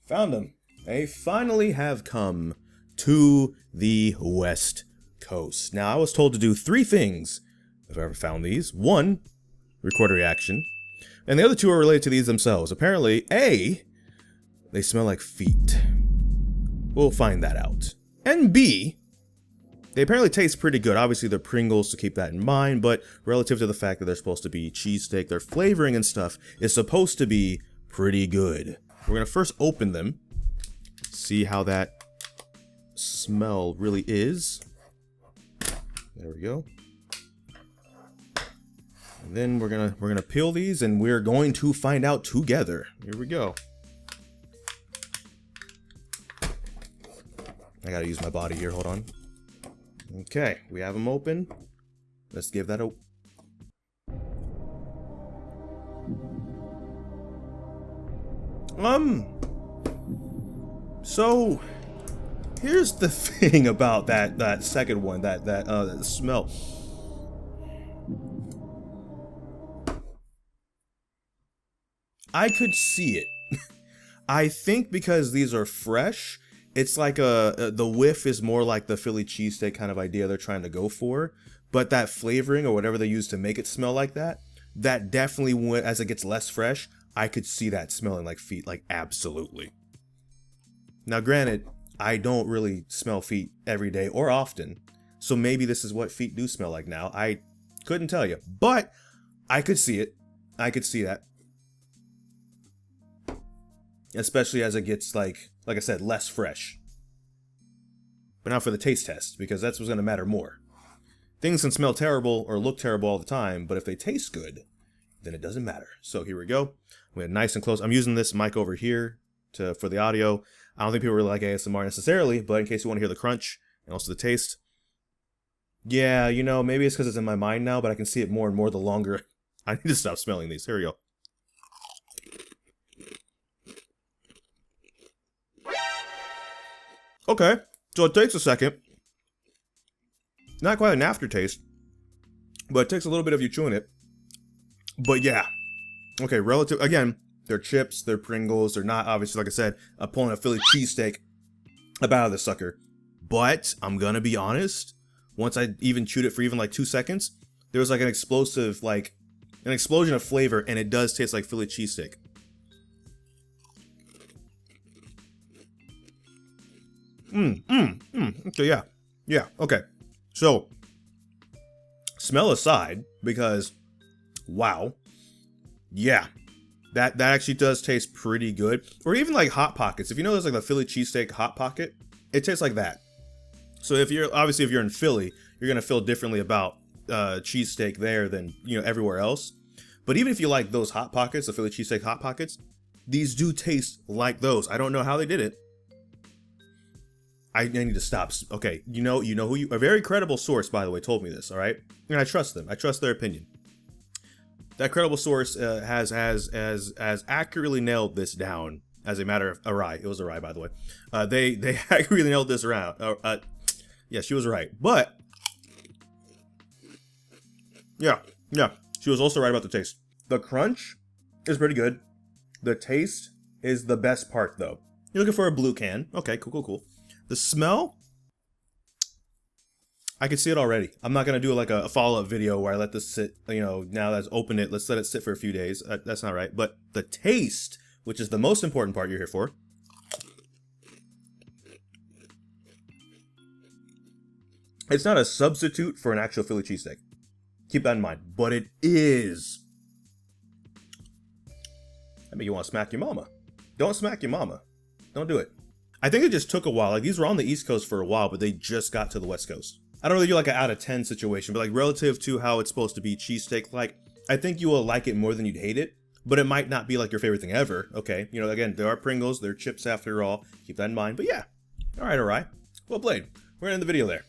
Found them. They finally have come to the West Coast. Now, I was told to do 3 things if I ever found these. 1, record a reaction. And the other 2 are related to these themselves. Apparently, A, they smell like feet. We'll find that out. And B, they apparently taste pretty good. Obviously, they're Pringles, to keep that in mind, but relative to the fact that they're supposed to be cheesesteak, their flavoring and stuff is supposed to be pretty good. We're gonna first open them, see how that smell really is. There we go. And then we're gonna peel these, and we're going to find out together. Here we go. I gotta use my body here. Hold on. Okay, we have them open. Let's give that a. So here's the thing about that second one, that smell. I could see it. I think because these are fresh, it's like the whiff is more like the Philly cheesesteak kind of idea they're trying to go for, but that flavoring or whatever they use to make it smell like that definitely went, as it gets less fresh, I could see that smelling like feet, like absolutely. Now granted, I don't really smell feet every day or often, so maybe this is what feet do smell like now. I couldn't tell you, but I could see it. I could see that. Especially as it gets, like I said, less fresh. But now for the taste test, because that's what's going to matter more. Things can smell terrible or look terrible all the time, but if they taste good, then it doesn't matter. So here we go. We're nice and close. I'm using this mic over here for the audio. I don't think people really like ASMR necessarily, but in case you want to hear the crunch and also the taste. Yeah, you know, maybe it's because it's in my mind now, but I can see it more and more the longer. I need to stop smelling these. Here we go. Okay, so it takes a second. Not quite an aftertaste, but it takes a little bit of you chewing it. But yeah, okay, relative, again, they're chips, they're Pringles, they're not, obviously, like I said, pulling a Philly cheesesteak up out of the sucker. But I'm gonna be honest, once I even chewed it for even like 2 seconds, there was like an explosive, like an explosion of flavor, and it does taste like Philly cheesesteak. Okay, yeah, okay. So, smell aside, because, wow, yeah, that actually does taste pretty good. Or even like Hot Pockets. If you know there's like the Philly cheesesteak Hot Pocket, it tastes like that. So if you're in Philly, you're gonna feel differently about cheesesteak there than, you know, everywhere else. But even if you like those Hot Pockets, the Philly cheesesteak Hot Pockets, these do taste like those. I don't know how they did it. I need to stop. Okay, you know who a very credible source, by the way, told me this. All right, and I trust them. I trust their opinion. That credible source has accurately nailed this down as a matter of a rye. It was a rye, by the way. They accurately nailed this around. Yeah, she was right, but yeah, she was also right about the taste. The crunch is pretty good. The taste is the best part, though. You're looking for a blue can. Okay, cool. The smell, I can see it already. I'm not going to do like a follow-up video where I let this sit, you know, now that's opened it, let's let it sit for a few days. That's not right. But the taste, which is the most important part you're here for. It's not a substitute for an actual Philly cheesesteak. Keep that in mind. But it is. I mean, you want to smack your mama. Don't smack your mama. Don't do it. I think it just took a while. Like, these were on the East Coast for a while, but they just got to the West Coast. I don't really do like an out of 10 situation, but like relative to how it's supposed to be cheesesteak, like, I think you will like it more than you'd hate it, but it might not be like your favorite thing ever. Okay, you know, again, there are Pringles, they're chips after all. Keep that in mind. But yeah, all right. Well played. We're gonna end the video there.